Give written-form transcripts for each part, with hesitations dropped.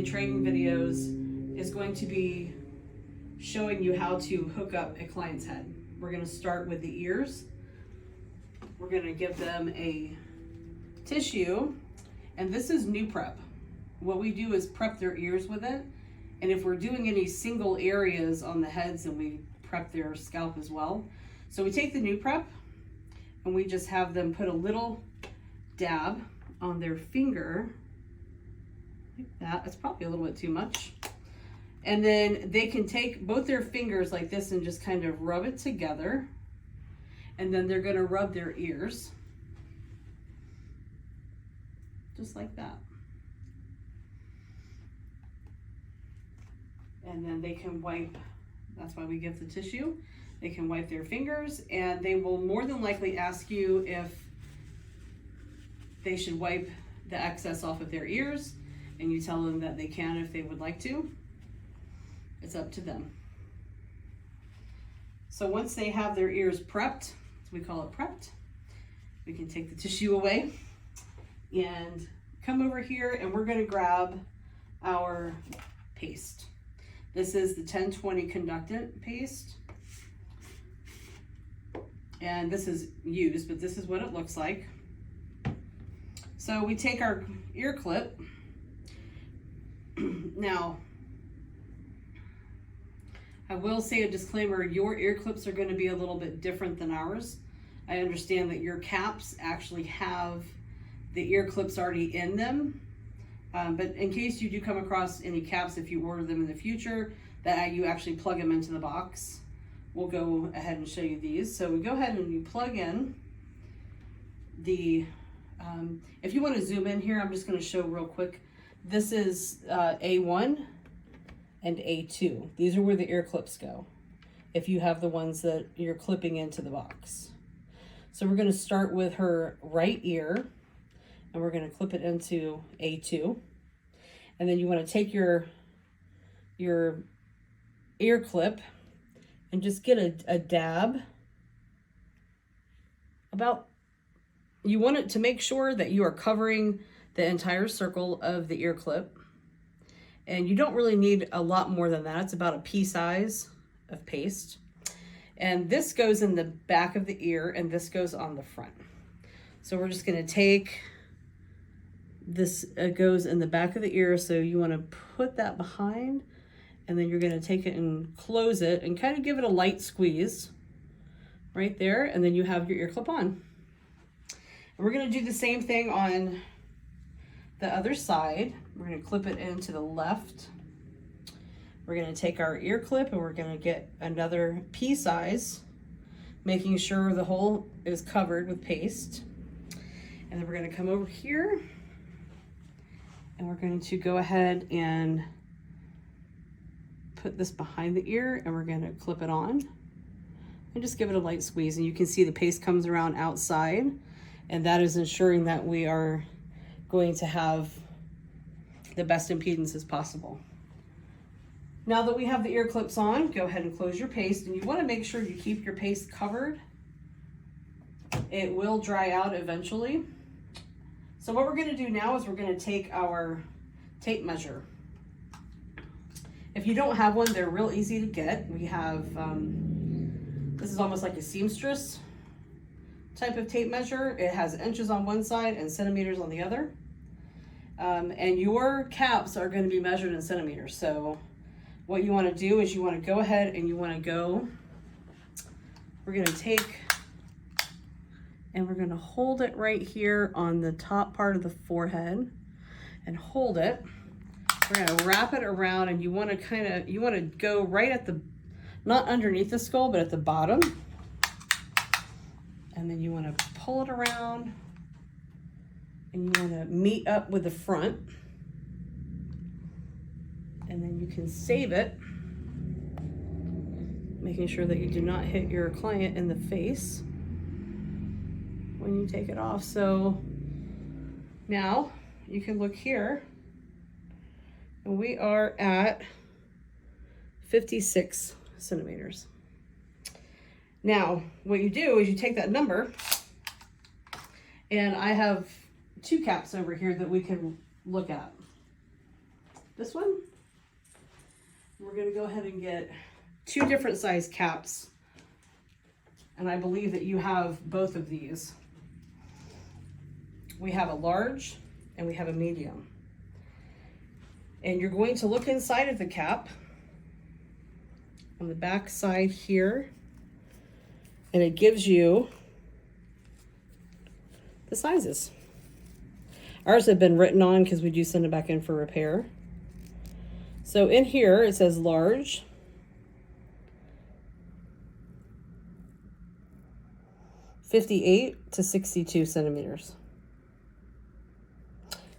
Training videos is going to be showing you how to hook up a client's head. We're going to start with the ears. We're going to give them a tissue, and this is new prep. What we do is prep their ears with it, and if we're doing any single areas on the heads, then we prep their scalp as well. So we take the new prep and we just have them put a little dab on their finger like that. It's probably a little bit too much. And then they can take both their fingers like this and just kind of rub it together. And then they're going to rub their ears. Just like that. And then they can wipe, that's why we give the tissue. They can wipe their fingers, and they will more than likely ask you if they should wipe the excess off of their ears. And you tell them that they can if they would like to. It's up to them. So once they have their ears prepped, we call it prepped, we can take the tissue away and come over here, and we're going to grab our paste. This is the 1020 conductant paste. And this is used, but this is what it looks like. So we take our ear clip. Now, I will say a disclaimer, your ear clips are going to be a little bit different than ours. I understand that your caps actually have the ear clips already in them. But in case you do come across any caps, if you order them in the future, that you actually plug them into the box. We'll go ahead and show you these. So we go ahead and you plug in the, if you want to zoom in here, I'm just going to show real quick. This is A1 and A2. These are where the ear clips go, if you have the ones that you're clipping into the box. So we're going to start with her right ear, and we're going to clip it into A2. And then you want to take your ear clip and just get a dab about, you want it to make sure that you are covering the entire circle of the ear clip. And you don't really need a lot more than that. It's about a pea size of paste. And this goes in the back of the ear, and this goes on the front. So we're just going to take this, it goes in the back of the ear, so you want to put that behind, and then you're going to take it and close it and kind of give it a light squeeze right there, and then you have your ear clip on. And we're going to do the same thing on the other side. We're going to clip it into the left. We're going to take our ear clip and we're going to get another pea size, making sure the whole is covered with paste. And then we're going to come over here and we're going to go ahead and put this behind the ear, and we're going to clip it on and just give it a light squeeze. And you can see the paste comes around outside, and that is ensuring that we are going to have the best impedance as possible. Now that we have the ear clips on, go ahead and close your paste, and you want to make sure you keep your paste covered. It will dry out eventually. So what we're going to do now is we're going to take our tape measure. If you don't have one, they're real easy to get. We have, this is almost like a seamstress type of tape measure. It has inches on one side and centimeters on the other. And your caps are going to be measured in centimeters. So what you want to do is you want to go ahead and you want to go, we're going to take and we're going to hold it right here on the top part of the forehead and hold it. We're going to wrap it around, and you want to you want to go right at the, not underneath the skull, but at the bottom. And then you want to pull it around, and you want to meet up with the front. And then you can save it, making sure that you do not hit your client in the face when you take it off. So now you can look here, And we are at 56 centimeters. Now, what you do is you take that number, and I have two caps over here that we can look at. This one, we're going to go ahead and get two different size caps. And I believe that you have both of these. We have a large and we have a medium. And you're going to look inside of the cap on the back side here, and it gives you the sizes. Ours have been written on because we do send it back in for repair. So in here it says large, (58 to 62 centimeters.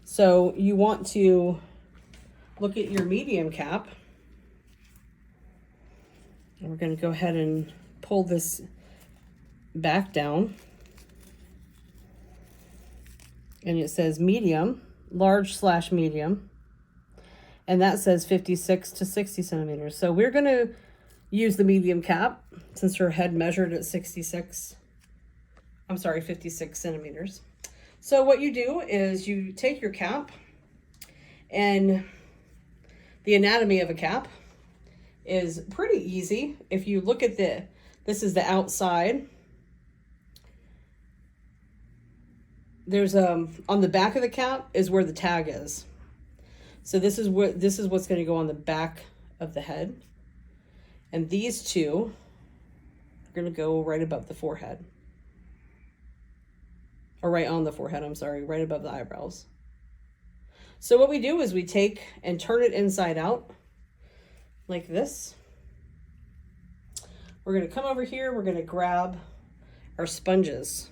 So you want to look at your medium cap, and we're going to go ahead and pull this back down, and it says medium, large/medium, and that says 56 to 60 centimeters. So we're going to use the medium cap since her head measured at 56 centimeters. So what you do is you take your cap, and the anatomy of a cap is pretty easy. If you look at this is the outside. There's on the back of the cap is where the tag is. So this is what's going to go on the back of the head. And these two are going to go right above the forehead. Or right on the forehead, I'm sorry, right above the eyebrows. So what we do is we take and turn it inside out like this. We're going to come over here, we're going to grab our sponges.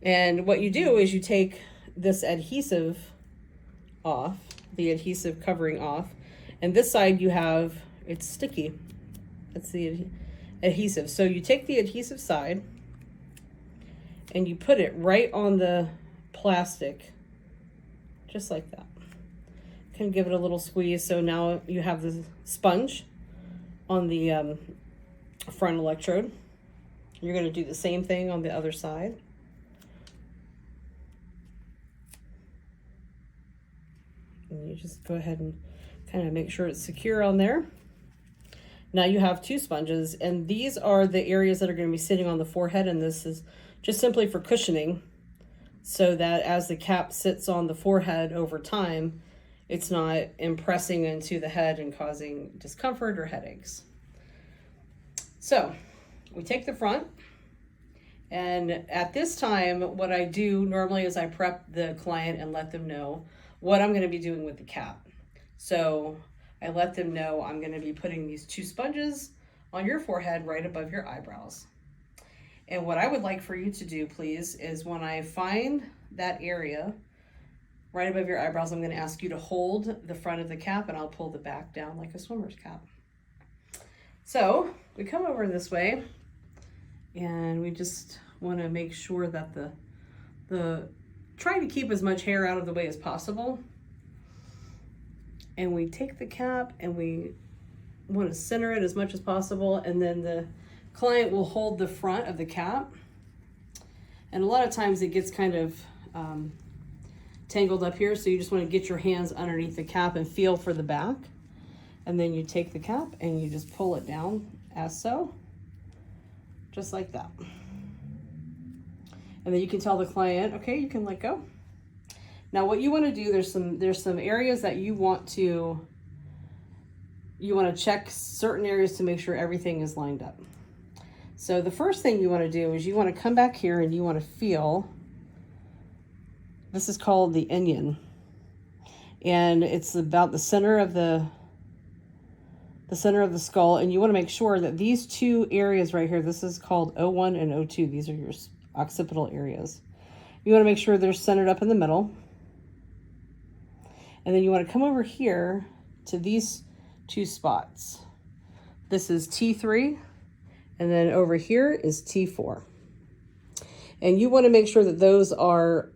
And what you do is you take this adhesive off, the adhesive covering off, and this side you have, it's sticky. That's the adhesive. So you take the adhesive side and you put it right on the plastic, just like that. Can give it a little squeeze. So now you have the sponge on the front electrode. You're going to do the same thing on the other side. And you just go ahead and kind of make sure it's secure on there. Now you have two sponges, and these are the areas that are going to be sitting on the forehead, and this is just simply for cushioning, so that as the cap sits on the forehead over time, it's not impressing into the head and causing discomfort or headaches. So we take the front, and at this time, what I do normally is I prep the client and let them know what I'm going to be doing with the cap. So I let them know I'm going to be putting these two sponges on your forehead right above your eyebrows. And what I would like for you to do, please, is when I find that area right above your eyebrows, I'm going to ask you to hold the front of the cap, and I'll pull the back down like a swimmer's cap. So we come over this way, and we just want to make sure that try to keep as much hair out of the way as possible. And we take the cap and we want to center it as much as possible, and then the client will hold the front of the cap. And a lot of times it gets kind of tangled up here, so you just want to get your hands underneath the cap and feel for the back. And then you take the cap and you just pull it down as so, just like that. And then you can tell the client, okay, you can let go. Now what you want to do, there's some areas that you want to check certain areas to make sure everything is lined up. So the first thing you want to do is you want to come back here and you want to feel, this is called the onion. And it's about the center of the skull, and you want to make sure that these two areas right here, this is called O1 and O2, these are your occipital areas. You want to make sure they're centered up in the middle. And then you want to come over here to these two spots. This is T3, and then over here is T4. And you want to make sure that those are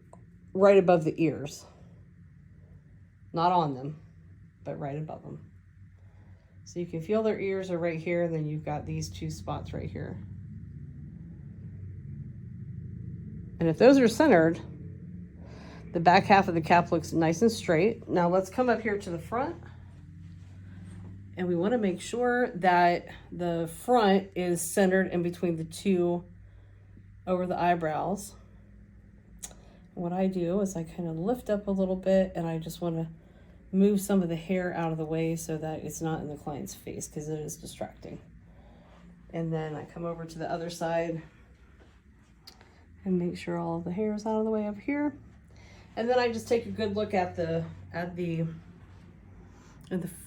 right above the ears. not on them, but right above them. So you can feel their ears are right here, and then you've got these two spots right here. And if those are centered, the back half of the cap looks nice and straight. Now let's come up here to the front. And we want to make sure that the front is centered in between the two over the eyebrows. What I do is I kind of lift up a little bit, and I just want to move some of the hair out of the way so that it's not in the client's face, because it is distracting. And then I come over to the other side and make sure all of the hair is out of the way up here. And then I just take a good look at the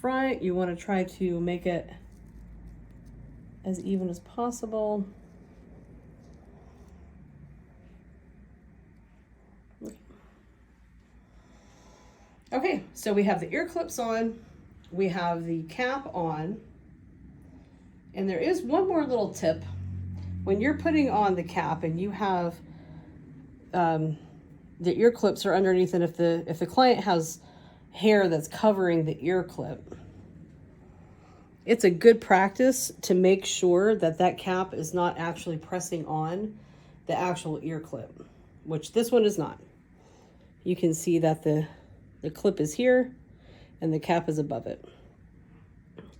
front. You want to try to make it as even as possible. Okay, so we have the ear clips on, we have the cap on, and there is one more little tip. When you're putting on the cap and you have the ear clips are underneath, and if the client has hair that's covering the ear clip, it's a good practice to make sure that that cap is not actually pressing on the actual ear clip, which this one is not. You can see that the clip is here and the cap is above it.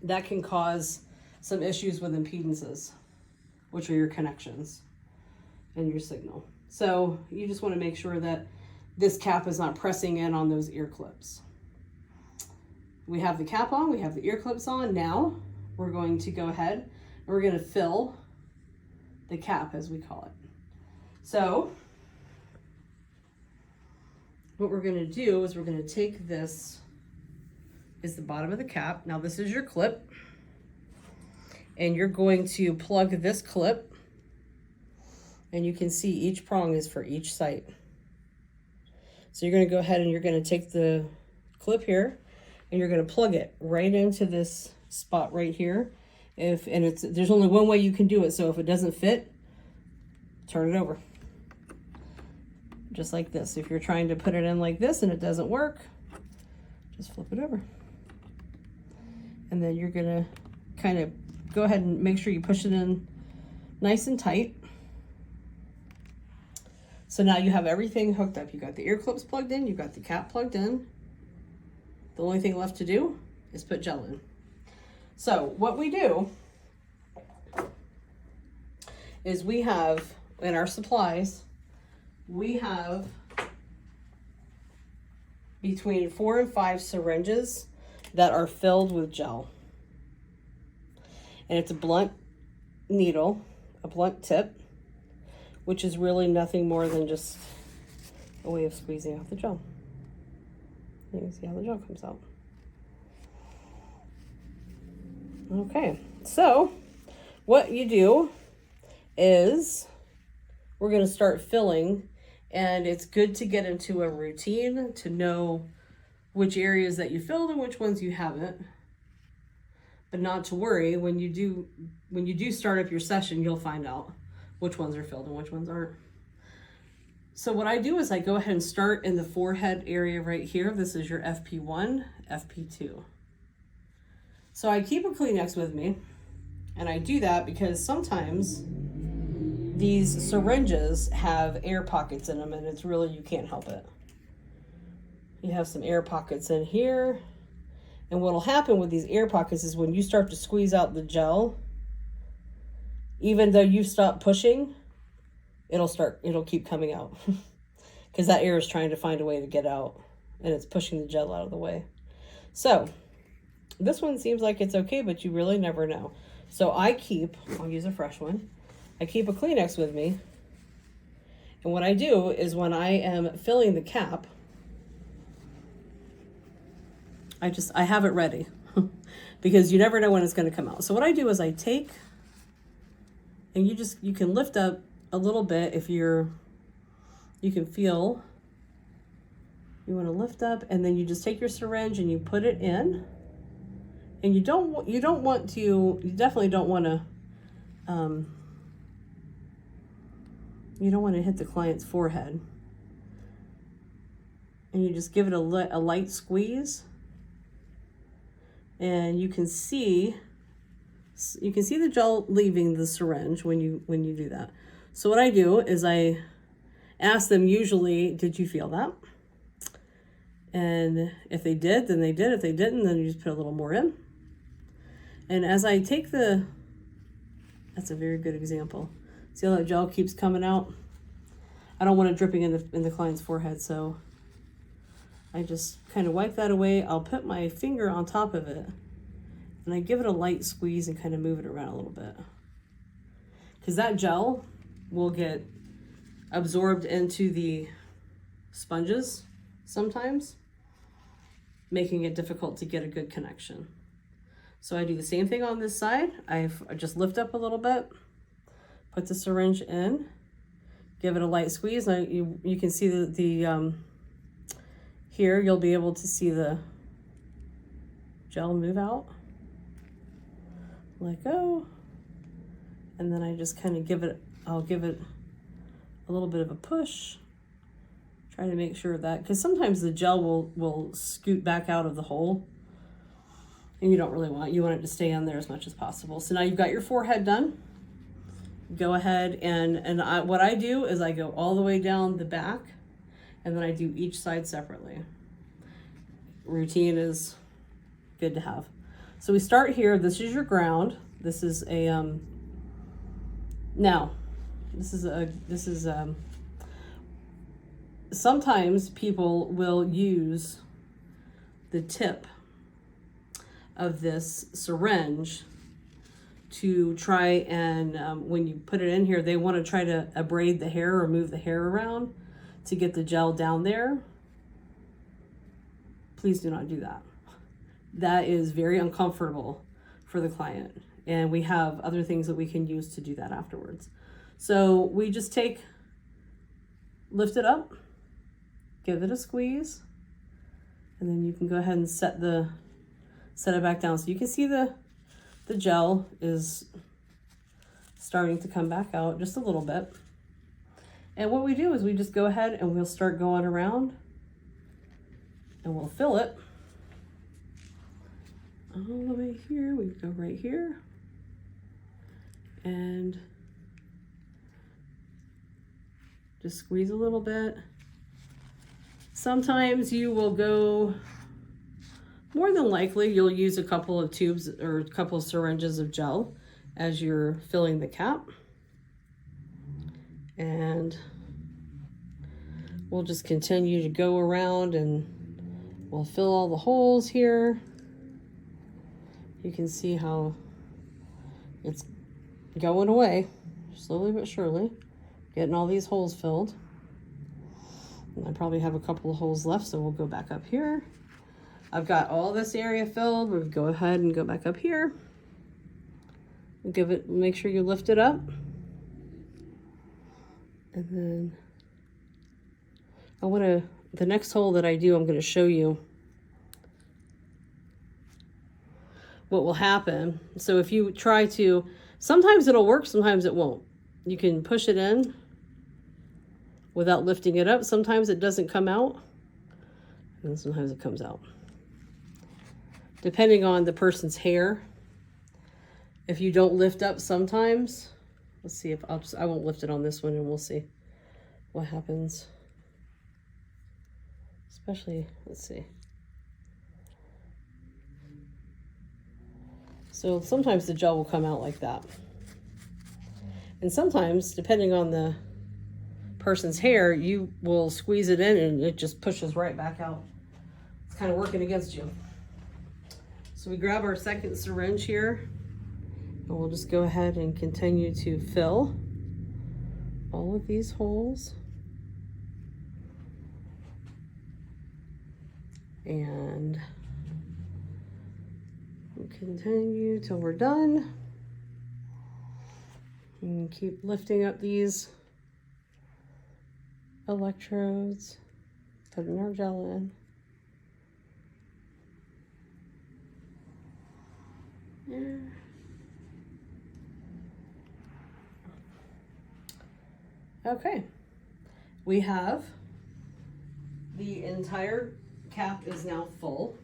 That can cause some issues with impedances, which are your connections and your signal. So you just want to make sure that this cap is not pressing in on those ear clips. We have the cap on, we have the ear clips on. Now we're going to go ahead and we're going to fill the cap, as we call it. So what we're going to do is we're going to take this, is the bottom of the cap. Now this is your clip, and you're going to plug this clip, and you can see each prong is for each site. So you're going to go ahead and you're going to take the clip here and you're going to plug it right into this spot right here. There's only one way you can do it. So if it doesn't fit, turn it over. Just like this. If you're trying to put it in like this and it doesn't work, just flip it over. And then you're gonna kind of go ahead and make sure you push it in nice and tight. So now you have everything hooked up. You got the ear clips plugged in, you got the cap plugged in. The only thing left to do is put gel in. So what we do is we have in our supplies, we have between 4 and 5 syringes that are filled with gel. And it's a blunt needle, a blunt tip, which is really nothing more than just a way of squeezing out the gel. You can see how the gel comes out. Okay, so what you do is we're going to start filling, and it's good to get into a routine to know which areas that you filled and which ones you haven't. But not to worry, when you do start up your session, you'll find out which ones are filled and which ones aren't. So what I do is I go ahead and start in the forehead area right here. This is your FP1, FP2. So I keep a Kleenex with me, and I do that because sometimes these syringes have air pockets in them, and it's really, you can't help it. You have some air pockets in here, and what'll happen with these air pockets is when you start to squeeze out the gel, even though you've stopped pushing, it'll keep coming out because that air is trying to find a way to get out, and it's pushing the gel out of the way. So this one seems like it's okay, but you really never know. So I'll use a fresh one. I keep a Kleenex with me. And what I do is when I am filling the cap, I have it ready because you never know when it's going to come out. So what I do is I take, and you can lift up a little bit if you can feel, you want to lift up, and then you just take your syringe and you put it in. And you definitely don't want to, you don't want to hit the client's forehead. and you just give it a light squeeze, and you can see the gel leaving the syringe when you do that. So what I do is I ask them usually, did you feel that? And if they did, then they did. If they didn't, then you just put a little more in. And as I take that's a very good example. See how that gel keeps coming out? I don't want it dripping in the client's forehead, so I just kind of wipe that away. I'll put my finger on top of it, and I give it a light squeeze and kind of move it around a little bit. Because that gel will get absorbed into the sponges sometimes, making it difficult to get a good connection. So I do the same thing on this side. I just lift up a little bit, put the syringe in, give it a light squeeze. Now you can see the here you'll be able to see the gel move out. Let go, and then I just kind of I'll give it a little bit of a push. Try to make sure that, because sometimes the gel will scoot back out of the hole, and you don't really you want it to stay on there as much as possible. So now you've got your forehead done. Go ahead what I do is I go all the way down the back, and then I do each side separately. Routine is good to have. So we start here. This is your ground. This is a sometimes people will use the tip of this syringe to try and when you put it in here, they want to try to abrade the hair or move the hair around to get the gel down there. Please do not do that. That is very uncomfortable for the client, and we have other things that we can use to do that afterwards. So we just lift it up, give it a squeeze, and then you can go ahead and set it back down. So you can see the gel is starting to come back out just a little bit. And what we do is we just go ahead and we'll start going around, and we'll fill it all the way here. We go right here, and just squeeze a little bit. Sometimes you will go, more than likely, you'll use a couple of tubes or a couple of syringes of gel as you're filling the cap. And we'll just continue to go around, and we'll fill all the holes here. You can see how it's going away, slowly but surely, getting all these holes filled. And I probably have a couple of holes left, so we'll go back up here. I've got all this area filled. We'll go ahead and go back up here. We'll make sure you lift it up. And then the next hole that I do, I'm gonna show you what will happen. So if you try to, sometimes it'll work, sometimes it won't. You can push it in without lifting it up. Sometimes it doesn't come out, and sometimes it comes out. Depending on the person's hair. If you don't lift up sometimes, let's see if I won't lift it on this one, and we'll see what happens. Especially, let's see. So sometimes the gel will come out like that. And sometimes, depending on the person's hair, you will squeeze it in and it just pushes right back out. It's kind of working against you. So we grab our second syringe here, and we'll just go ahead and continue to fill all of these holes. And we'll continue till we're done. And keep lifting up these electrodes, putting our gel in. Yeah. Okay, we have The entire cap is now full.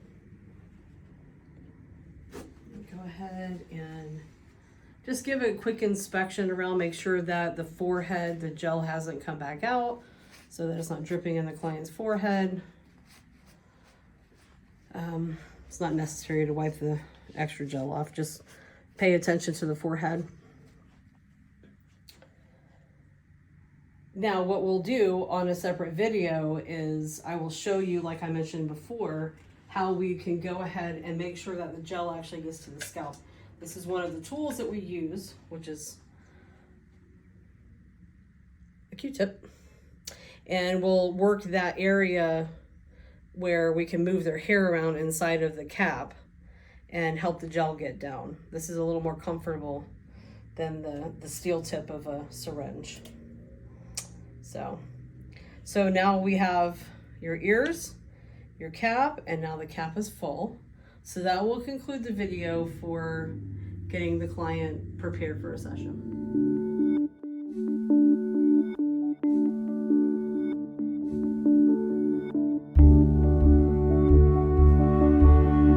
Go ahead and just give a quick inspection around, make sure that the forehead, the gel hasn't come back out so that it's not dripping in the client's forehead. It's not necessary to wipe the extra gel off, just pay attention to the forehead. Now what we'll do on a separate video is I will show you, like I mentioned before, how we can go ahead and make sure that the gel actually gets to the scalp. This is one of the tools that we use, which is a Q-tip. And we'll work that area where we can move their hair around inside of the cap and help the gel get down. This is a little more comfortable than the steel tip of a syringe. So now we have your ears, your cap, and now the cap is full. So that will conclude the video for getting the client prepared for a session.